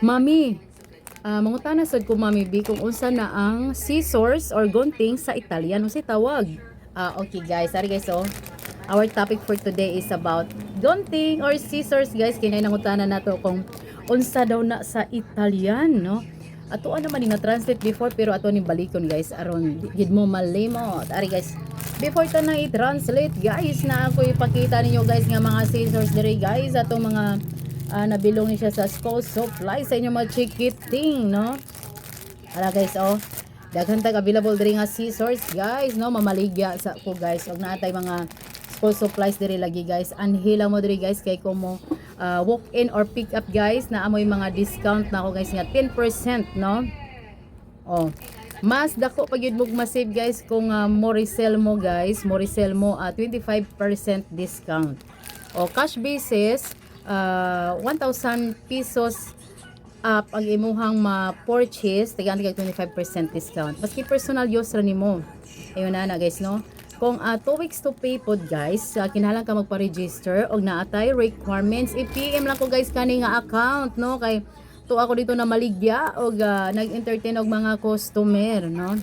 Mami, mangutana sad ko Mami B kung unsa na ang scissors or gunting sa Italian unsay tawag. Okay guys, sorry guys our topic for today is about gunting or scissors guys. Kinay nangutana nato kung unsa daw na sa Italian, no? Ato naman ni na-translate before pero ato ni balikon guys aron gid mo malimot. Ari guys, before ta na i-translate guys, na ako ipakita ninyo guys nga mga scissors diri guys, atong mga nabilong ni siya sa school supply sa inyo mga chikiting, no? Ala guys, daghan tag available diri nga scissors guys, no? Mamaligya sa ko guys og naatay mga school supplies diri lagi guys. Anhila mo diri guys kay ko mo walk in or pick up guys, na amoy mga discount na ako guys nga 10%, no? Mas dako pag yun mo masave guys kung mo resell mo guys, 25% discount. Cash basis 1,000 pesos up ang imuhang ma-purchase, tigang 25% discount. Maski personal use ra nimo. Ayun na guys, no? Kung 2 weeks to pay pod guys, kinahanglan ka magpa-register og naatay requirements. I-PM lang ko guys kani nga account, no? Kay to ako dito na maligya og nag-entertain og mga customer, no?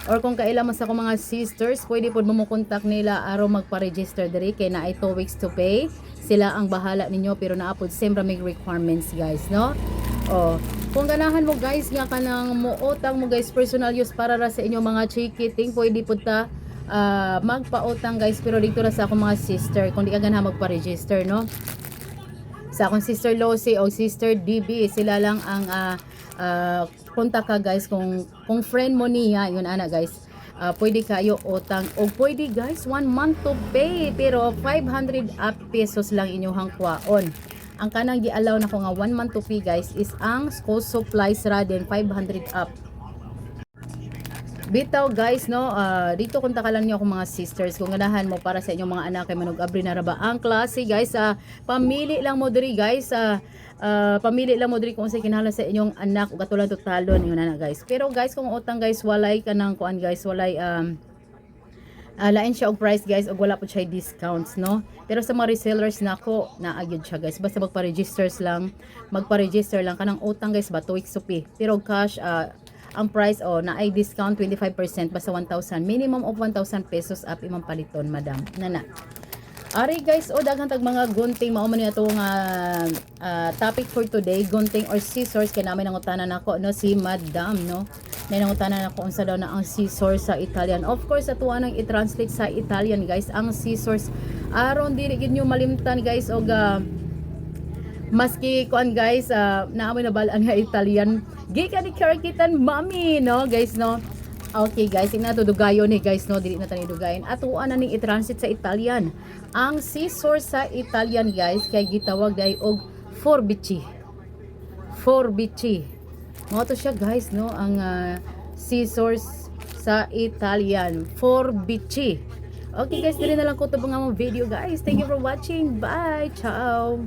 Or kung kailan man sa akong mga sisters, pwede pod mo contact nila aron magpa-register diri kay naay 2 weeks to pay. Sila ang bahala ninyo pero naapod siyempre may requirements guys, no? Kung ganahan mo guys nga kanang muotang mo guys personal use para ra sa inyong mga chikiting, pwede pod ta magpautang guys pero dito ra sa akong mga sister kung di ka ganahan magpa-register, no? Sa akong sister Losi o sister DB, sila lang ang kontak ka guys kung friend mo niya, yun ana guys. Pwede kayo utang o pwede guys 1 month to pay pero 500 up pesos lang inyong kwaon. Ang kanang gi-allow na ko nga 1 month to pay guys is ang school supplies ra din 500 up. Bitaw guys, no, dito kontakan lang niyo ako mga sisters kung ganahan mo para sa inyong mga anak kay manog abri na ra ba ang klase guys. Pamili lang mo diri guys, pamili lang mo diri kung unsay kinahanglan sa inyong anak ug katulad talon yun na guys. Pero guys kung utang guys walay kanang kuan guys, walay lain siya og price guys ug wala po siya discounts, no? Pero sa mga resellers nako naagyud siya guys, basta magpa-register lang kanang utang guys ba 2 weeks to pay. Pero cash ang price na ay discount 25% basta 1,000, minimum of 1,000 pesos up imong paliton madam nana. Ari guys, daghan tag mga gunting mao man ato nga topic for today, gunting or scissors. Kay namin nangutanan nako, no, si madam, no, may nangutanan nako unsa daw na ang scissors sa Italian. Of course ato nang i-translate sa Italian guys ang scissors aron dili gid nyo malimtan guys og maski kuan guys naamoy na balaan nga Italian gikan ni karakitan mami, no guys, no. Okay guys, ina to dugayon ni guys, no, dili na tani dugayon atuan na ning i-translate sa Italian ang scissors sa Italian guys kay gitawag day og forbici mo to siya guys, no, ang scissors sa Italian forbici. Okay guys, dili na lang ko to mga video guys. Thank you for watching, bye, ciao.